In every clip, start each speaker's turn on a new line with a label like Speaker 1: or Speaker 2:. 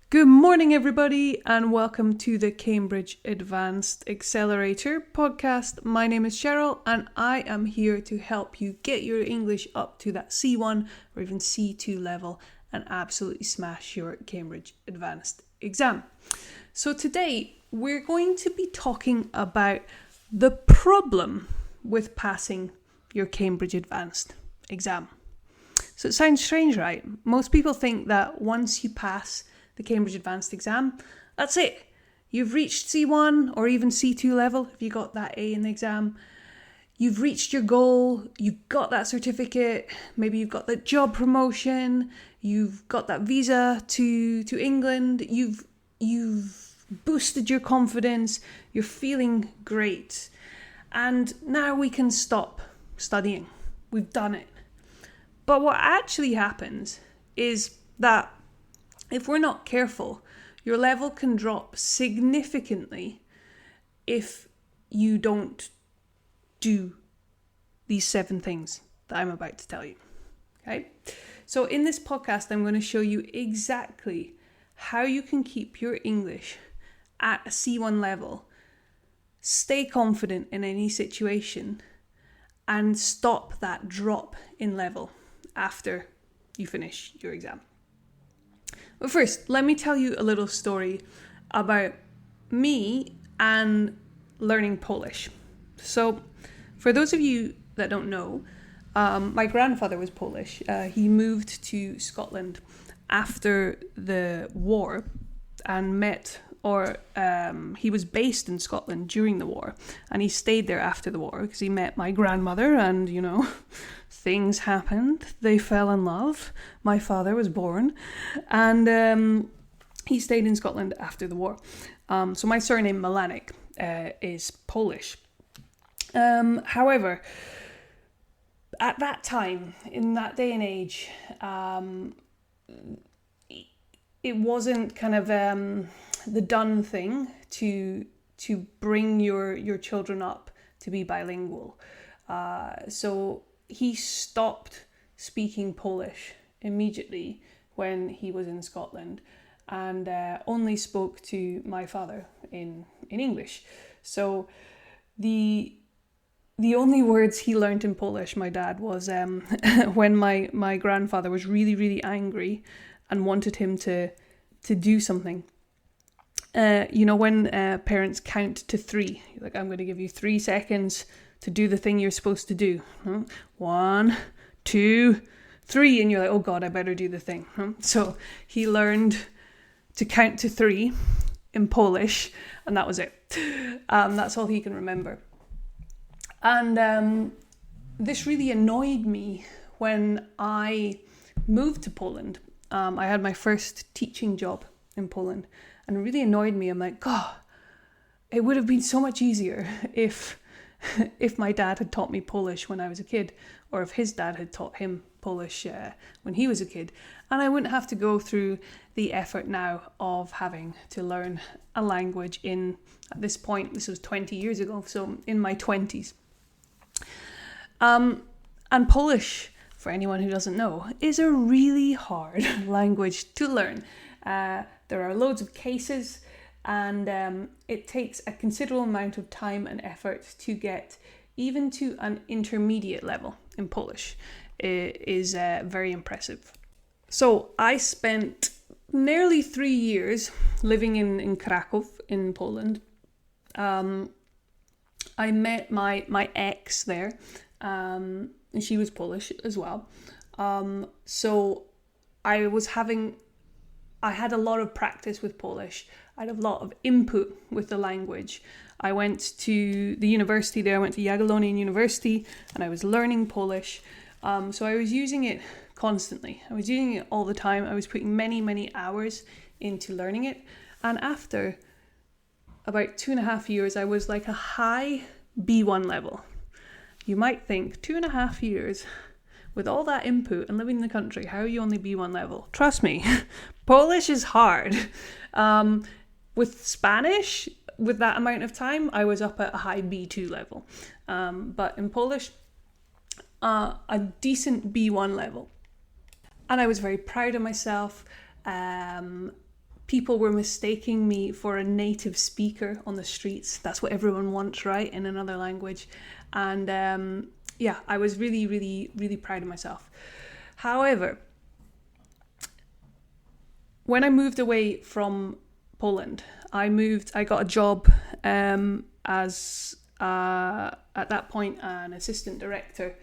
Speaker 1: Good morning, everybody, and welcome to the Cambridge Advanced Accelerator podcast. My name is Cheryl, and I am here to help you get your English up to that C1 or even C2 level and absolutely smash your Cambridge Advanced exam. So today, we're going to be talking about the problem with passing your Cambridge Advanced exam. So it sounds strange, right? Most people think that once you pass the Cambridge Advanced exam, that's it. You've reached C1 or even C2 level if you got that A in the exam. You've reached your goal, you've got that certificate, maybe you've got that job promotion, you've got that visa to England, you've boosted your confidence, you're feeling great. And now we can stop studying. We've done it. But what actually happens is that if we're not careful, your level can drop significantly if you don't do these 7 things that I'm about to tell you. Okay? So in this podcast, I'm going to show you exactly how you can keep your English at a C1 level, stay confident in any situation, and stop that drop in level after you finish your exam. But first, let me tell you a little story about me and learning Polish. So, for those of you that don't know, my grandfather was Polish. He moved to Scotland after the war and he was based in Scotland during the war, and he stayed there after the war because he met my grandmother and, things happened. They fell in love. My father was born, and he stayed in Scotland after the war. So my surname Malanik is Polish. However, at that time, in that day and age, it wasn't kind of the done thing to bring your children up to be bilingual. So he stopped speaking Polish immediately when he was in Scotland and only spoke to my father in English. So the only words he learnt in Polish, my dad, was when my grandfather was really, really angry and wanted him to do something. When parents count to 3, like, I'm going to give you 3 seconds to do the thing you're supposed to do. 1, 2, 3, and you're like, oh God, I better do the thing. So he learned to count to 3 in Polish, and that was it. That's all he can remember. And this really annoyed me when I moved to Poland. I had my first teaching job in Poland, and it really annoyed me. I'm like, God, it would have been so much easier if my dad had taught me Polish when I was a kid, or if his dad had taught him Polish when he was a kid. And I wouldn't have to go through the effort now of having to learn a language at this point, this was 20 years ago, so in my 20s. And Polish, for anyone who doesn't know, is a really hard language to learn. There are loads of cases, and it takes a considerable amount of time and effort to get even to an intermediate level in Polish. It is very impressive. So I spent nearly 3 years living in Kraków in Poland. I met my ex there, and she was Polish as well. So I had a lot of practice with Polish. I had a lot of input with the language. I went to the university there. I went to Jagiellonian University, and I was learning Polish. So I was using it constantly. I was using it all the time. I was putting many, many hours into learning it. And after about 2.5 years, I was like a high B1 level. You might think 2.5 years with all that input and living in the country, how are you only B1 level? Trust me, Polish is hard. With Spanish, with that amount of time, I was up at a high B2 level. But in Polish, a decent B1 level. And I was very proud of myself. people were mistaking me for a native speaker on the streets. That's what everyone wants, right? In another language. And I was really, really, really proud of myself. However, when I moved away from Poland, I got a job as at that point an assistant director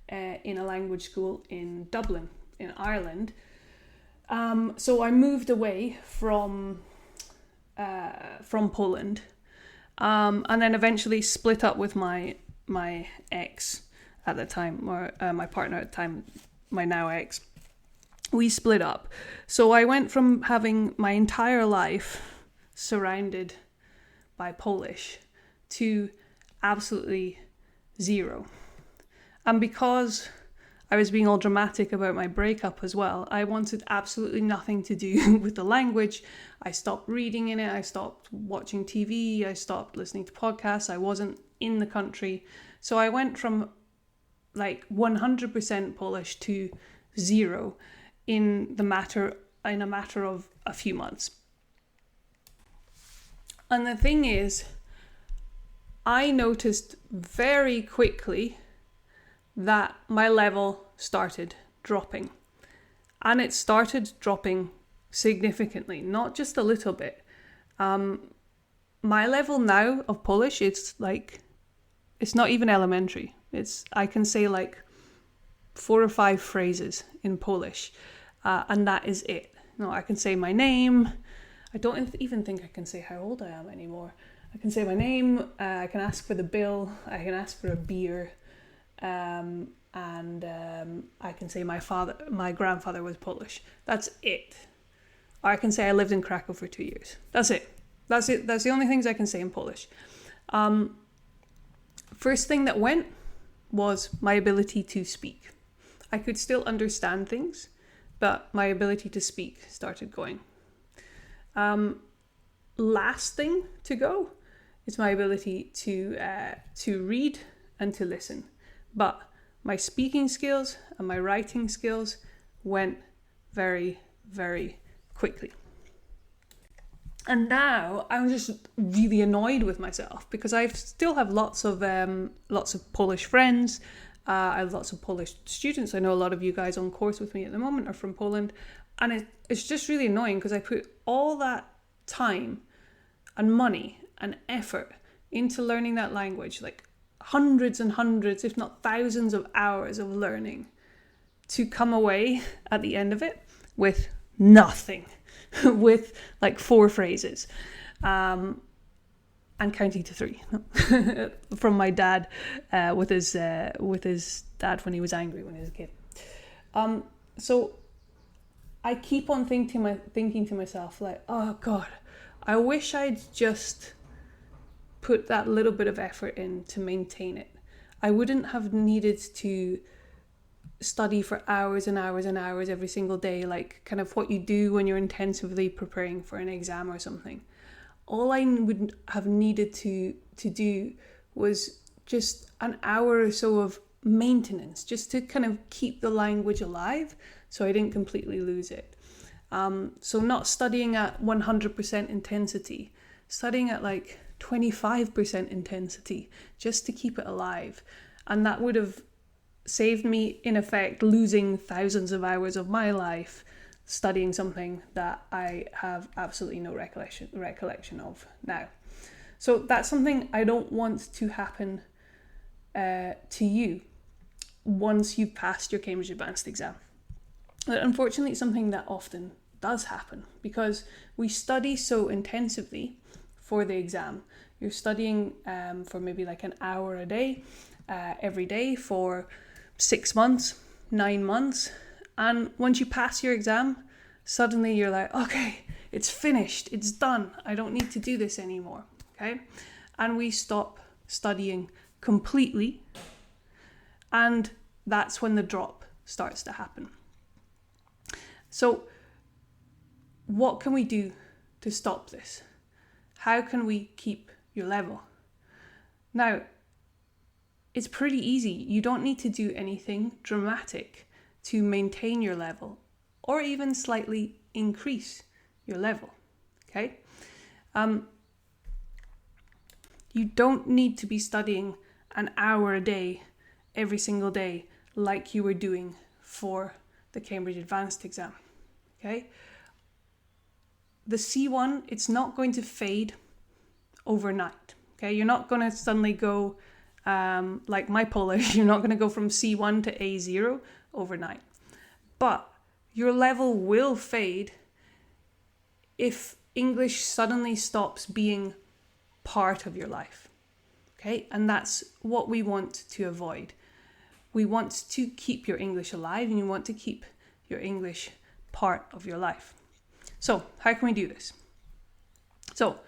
Speaker 1: in a language school in Dublin, in Ireland. So I moved away from Poland, and then eventually split up with my ex at the time, or my partner at the time, my now ex. We split up. So I went from having my entire life surrounded by Polish to absolutely zero. And because I was being all dramatic about my breakup as well, I wanted absolutely nothing to do with the language. I stopped reading in it. I stopped watching TV. I stopped listening to podcasts. I wasn't in the country. So I went from like 100% Polish to zero in a matter of a few months. And the thing is, I noticed very quickly that my level started dropping. And it started dropping significantly, not just a little bit. My level now of Polish, it's not even elementary. I can say like 4 or 5 phrases in Polish, and that is it. No, I can say my name. I don't even think I can say how old I am anymore. I can say my name. I can ask for the bill. I can ask for a beer, and I can say my grandfather was Polish. That's it. Or I can say I lived in Krakow for 2 years. That's it. That's the only things I can say in Polish. First thing that went was my ability to speak. I could still understand things, but my ability to speak started going. Last thing to go is my ability to read and to listen. But my speaking skills and my writing skills went very, very quickly. And now I'm just really annoyed with myself because I still have lots of Polish friends. I have lots of Polish students. I know a lot of you guys on course with me at the moment are from Poland. And it's just really annoying because I put all that time and money and effort into learning that language, like hundreds and hundreds, if not thousands of hours of learning, to come away at the end of it with nothing, with like 4 phrases. And counting to 3 from my dad with his dad when he was angry when he was a kid. So I keep on thinking to myself like, oh God, I wish I'd just put that little bit of effort in to maintain it. I wouldn't have needed to study for hours and hours and hours every single day, like kind of what you do when you're intensively preparing for an exam or something. All I would have needed to do was just an hour or so of maintenance, just to kind of keep the language alive so I didn't completely lose it. So not studying at 100% intensity, studying at like 25% intensity, just to keep it alive. And that would have saved me, in effect, losing thousands of hours of my life studying something that I have absolutely no recollection of now. So that's something I don't want to happen to you once you've passed your Cambridge Advanced exam. But unfortunately, it's something that often does happen because we study so intensively for the exam. You're studying for maybe like an hour a day, every day for 6 months, 9 months. And once you pass your exam, suddenly you're like, okay, it's finished, it's done. I don't need to do this anymore, okay? And we stop studying completely. And that's when the drop starts to happen. So what can we do to stop this? How can we keep your level? Now, it's pretty easy. You don't need to do anything dramatic to maintain your level or even slightly increase your level. okay? You don't need to be studying an hour a day every single day like you were doing for the Cambridge Advanced exam, okay? The C1, it's not going to fade overnight, okay? You're not going to suddenly go, like my Polish, you're not going to go from C1 to A0 overnight. But your level will fade if English suddenly stops being part of your life, okay? And that's what we want to avoid. We want to keep your English alive, and you want to keep your English part of your life. So how can we do this? So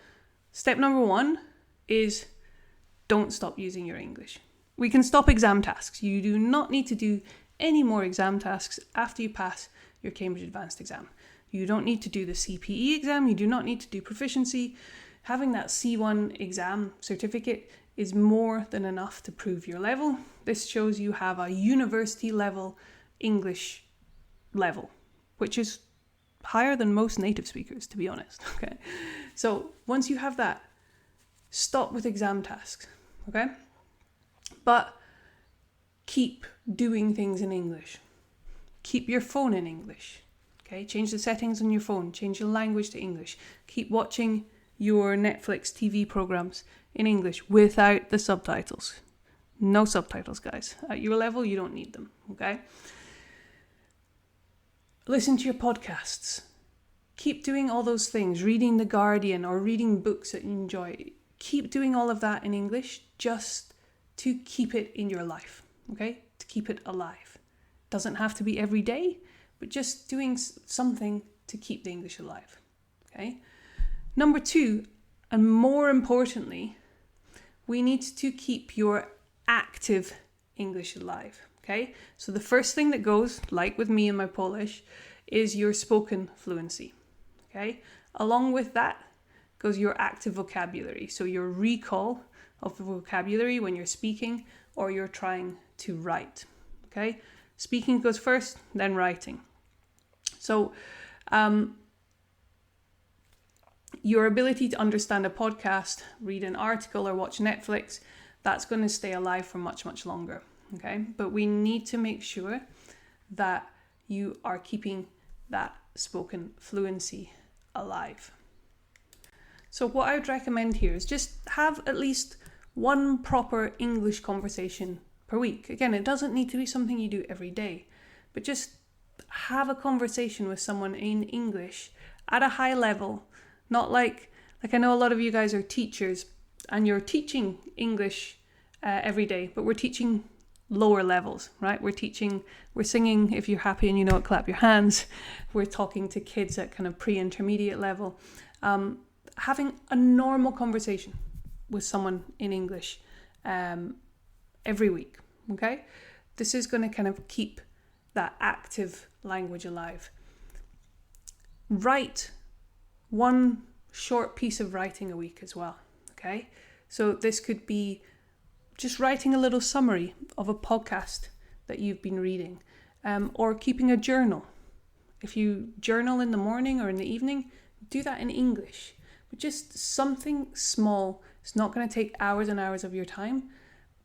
Speaker 1: step number 1 is don't stop using your English. We can stop exam tasks. You do not need to do any more exam tasks after you pass your Cambridge Advanced exam. You don't need to do the CPE exam. You do not need to do proficiency. Having that C1 exam certificate is more than enough to prove your level. This shows you have a university level English level, which is higher than most native speakers, to be honest. Okay. So once you have that, stop with exam tasks. Okay. But keep doing things in English. Keep your phone in English. Okay. Change the settings on your phone. Change your language to English. Keep watching your Netflix TV programs in English without the subtitles. No subtitles, guys. At your level, you don't need them. Okay. Listen to your podcasts. Keep doing all those things, reading The Guardian or reading books that you enjoy. Keep doing all of that in English just to keep it in your life, okay? To keep it alive. Doesn't have to be every day, but just doing something to keep the English alive, okay? Number 2, and more importantly, we need to keep your active English alive. Okay, so the first thing that goes, like with me and my Polish, is your spoken fluency. Okay, along with that goes your active vocabulary. So your recall of the vocabulary when you're speaking or you're trying to write. Okay, speaking goes first, then writing. So your ability to understand a podcast, read an article, or watch Netflix, that's going to stay alive for much, much longer. Okay, but we need to make sure that you are keeping that spoken fluency alive. So what I would recommend here is just have at least one proper English conversation per week. Again, it doesn't need to be something you do every day, but just have a conversation with someone in English at a high level. Not like I know a lot of you guys are teachers and you're teaching English every day, but we're teaching lower levels, right? We're singing If You're Happy and You Know It, Clap Your Hands. We're talking to kids at kind of pre-intermediate level. Having a normal conversation with someone in English every week, okay? This is going to kind of keep that active language alive. Write one short piece of writing a week as well, okay? So this could be just writing a little summary of a podcast that you've been reading, or keeping a journal. If you journal in the morning or in the evening, do that in English. But just something small. It's not going to take hours and hours of your time,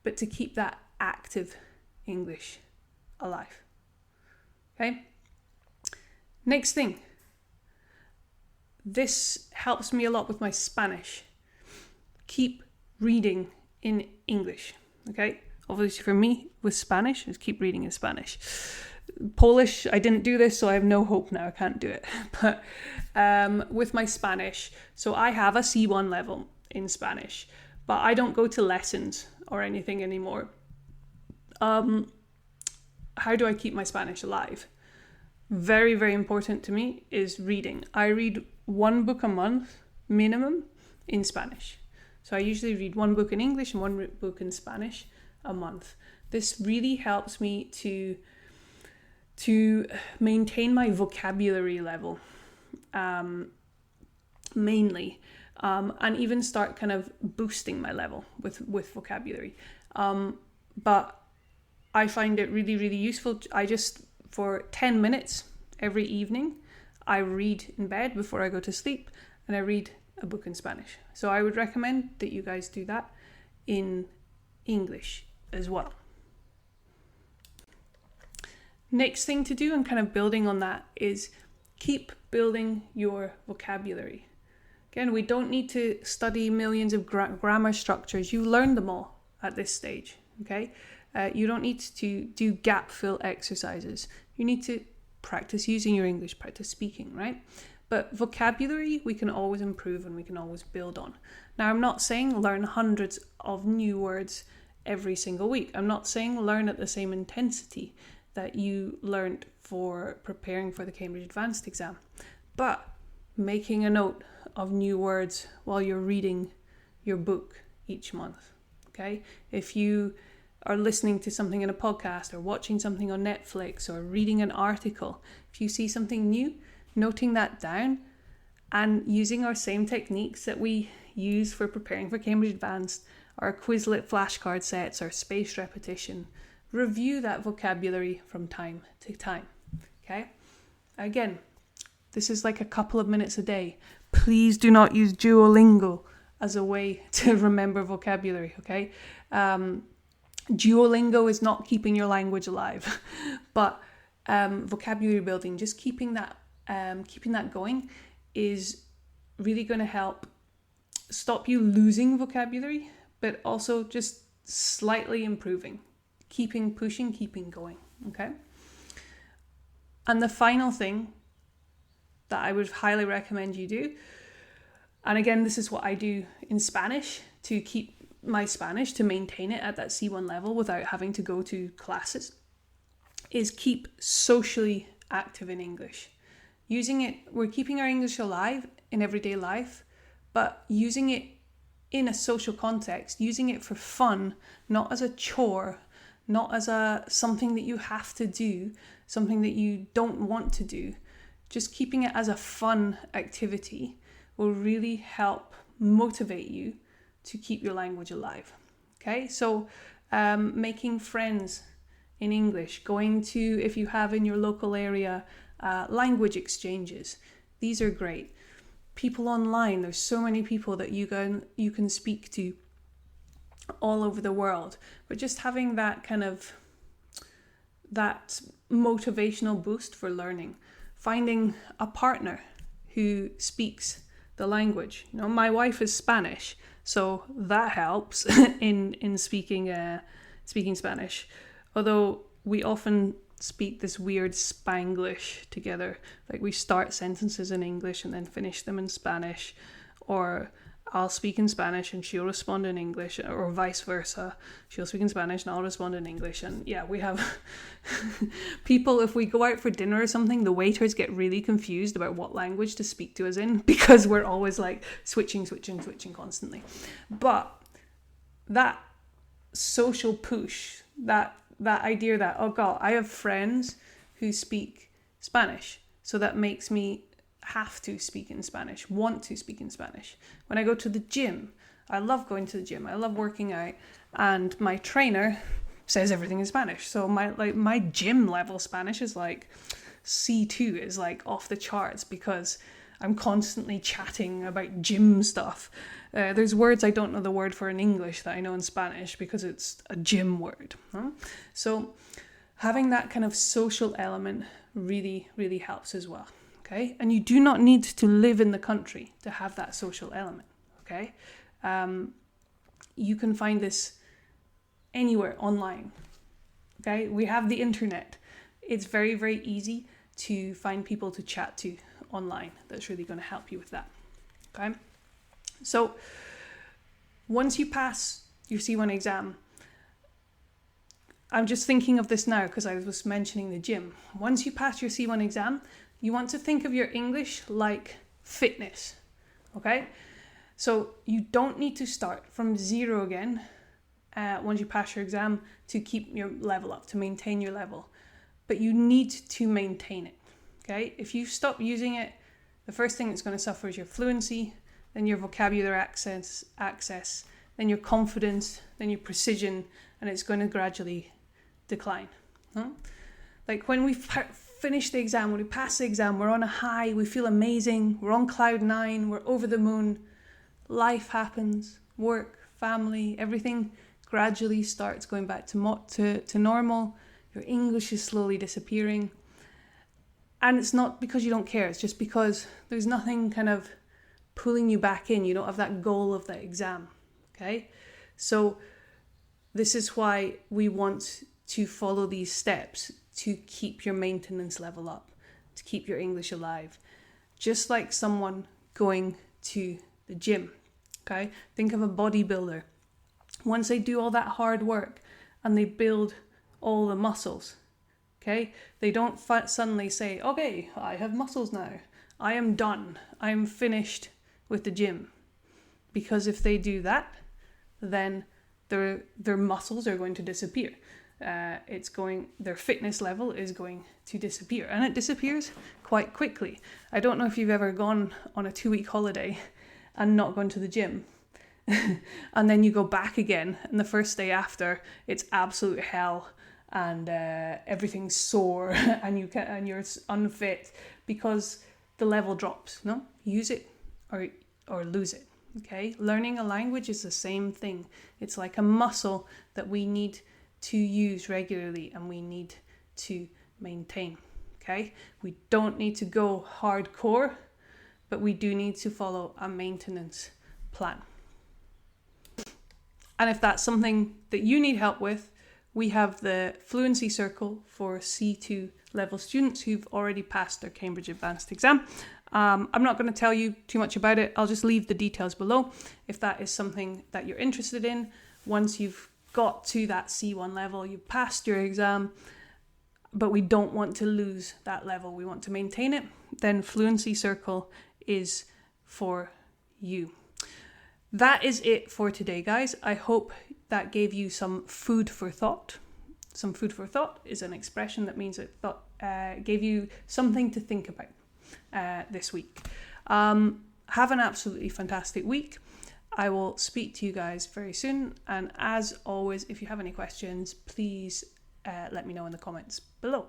Speaker 1: but to keep that active English alive. Okay? Next thing. This helps me a lot with my Spanish. Keep reading in English, okay? Obviously for me, with Spanish, is keep reading in Spanish. Polish, I didn't do this, so I have no hope now. I can't do it. But with my Spanish, so I have a C1 level in Spanish, but I don't go to lessons or anything anymore. How do I keep my Spanish alive? Very, very important to me is reading. I read one book a month minimum in Spanish. So I usually read one book in English and one book in Spanish a month. This really helps me to maintain my vocabulary level, mainly, and even start kind of boosting my level with vocabulary. But I find it really, really useful. For 10 minutes every evening, I read in bed before I go to sleep, and I read a book in Spanish. So I would recommend that you guys do that in English as well. Next thing to do, and kind of building on that, is keep building your vocabulary. Again, we don't need to study millions of grammar structures. You learn them all at this stage, okay? You don't need to do gap fill exercises. You need to practice using your English, practice speaking, right? But vocabulary, we can always improve and we can always build on. Now, I'm not saying learn hundreds of new words every single week. I'm not saying learn at the same intensity that you learned for preparing for the Cambridge Advanced exam. But making a note of new words while you're reading your book each month, okay? If you are listening to something in a podcast or watching something on Netflix or reading an article, if you see something new, noting that down and using our same techniques that we use for preparing for Cambridge Advanced, our Quizlet flashcard sets, our spaced repetition, review that vocabulary from time to time, okay? Again, this is like a couple of minutes a day. Please do not use Duolingo as a way to remember vocabulary, okay? Duolingo is not keeping your language alive, but vocabulary building, just keeping that going is really going to help stop you losing vocabulary, but also just slightly improving, keeping pushing, keeping going, okay? And the final thing that I would highly recommend you do, and again, this is what I do in Spanish to keep my Spanish, to maintain it at that C1 level without having to go to classes, is keep socially active in English. Using it, we're keeping our English alive in everyday life, but using it in a social context, using it for fun, not as a chore, not as something that you have to do, something that you don't want to do. Just keeping it as a fun activity will really help motivate you to keep your language alive. Okay, so making friends in English, going to, if you have in your local area, language exchanges. These are great. People online, there's so many people that you can speak to all over the world. But just having that kind of, that motivational boost for learning. Finding a partner who speaks the language. You know, my wife is Spanish, so that helps in speaking Spanish. Although we often speak this weird Spanglish together, like we start sentences in English and then finish them in Spanish, or I'll speak in Spanish and she'll respond in English, or vice versa. She'll speak in Spanish and I'll respond in English. And yeah, we have people, if we go out for dinner or something, the waiters get really confused about what language to speak to us in, because we're always like switching constantly. But that social push, that idea that, oh God, I have friends who speak Spanish, so that makes me have to speak in Spanish, want to speak in Spanish. When I go to the gym, I love going to the gym, I love working out, and my trainer says everything in Spanish. So my gym level Spanish is like C2, is like off the charts, because I'm constantly chatting about gym stuff. There's words I don't know the word for in English that I know in Spanish because it's a gym word. So having that kind of social element really, really helps as well. Okay? And you do not need to live in the country to have that social element. Okay? You can find this anywhere online. Okay? We have the internet. It's very, very easy to find people to chat to online. That's really going to help you with that. Okay? So once you pass your C1 exam, I'm just thinking of this now because I was mentioning the gym. Once you pass your C1 exam, you want to think of your English like fitness. Okay? So you don't need to start from zero again once you pass your exam to keep your level up, to maintain your level. But you need to maintain it. Okay? If you stop using it, the first thing that's going to suffer is your fluency, then your vocabulary access, then your confidence, then your precision, and it's going to gradually decline. Like when we finish the exam, when we pass the exam, we're on a high, we feel amazing, we're on cloud 9, we're over the moon. Life happens, work, family, everything gradually starts going back to normal. Your English is slowly disappearing. And it's not because you don't care, it's just because there's nothing kind of pulling you back in. You don't have that goal of that exam, okay? So this is why we want to follow these steps to keep your maintenance level up, to keep your English alive. Just like someone going to the gym, okay? Think of a bodybuilder. Once they do all that hard work and they build all the muscles, okay? They don't suddenly say, okay, I have muscles now. I am done. I am finished with the gym. Because if they do that, then their muscles are going to disappear. Their fitness level is going to disappear, and it disappears quite quickly. I don't know if you've ever gone on a 2-week holiday and not gone to the gym. And then you go back again, and the first day after, it's absolute hell, and everything's sore, and you're unfit because the level drops. No, use it or lose it. Okay, learning a language is the same thing. It's like a muscle that we need to use regularly and we need to maintain. Okay, we don't need to go hardcore, but we do need to follow a maintenance plan. And if that's something that you need help with, we have the Fluency Circle for C2 level students who've already passed their Cambridge Advanced exam. I'm not going to tell you too much about it. I'll just leave the details below if that is something that you're interested in. Once you've got to that C1 level, you've passed your exam, but we don't want to lose that level. We want to maintain it. Then Fluency Circle is for you. That is it for today, guys. I hope that gave you some food for thought. Some food for thought is an expression that means it gave you something to think about this week. Have an absolutely fantastic week. I will speak to you guys very soon. And as always, if you have any questions, please let me know in the comments below.